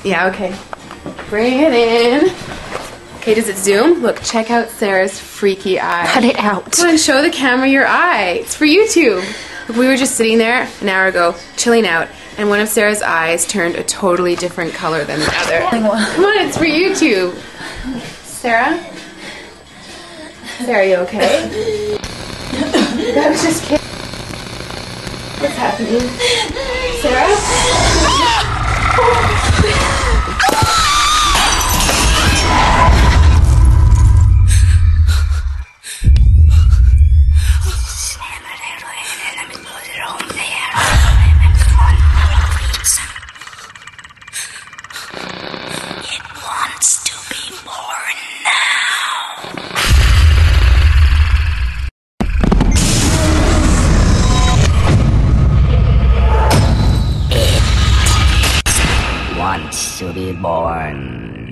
Yeah, okay. Bring it in. Okay, does it zoom? Look, check out Sarah's freaky eye. Cut it out. Come on, show the camera your eye. It's for YouTube. Look, we were just sitting there an hour ago, chilling out, and one of Sarah's eyes turned a totally different color than the other. Come on, it's for YouTube. Sarah? Sarah, you okay? That was just kidding. What's happening? Sarah? Wants to be born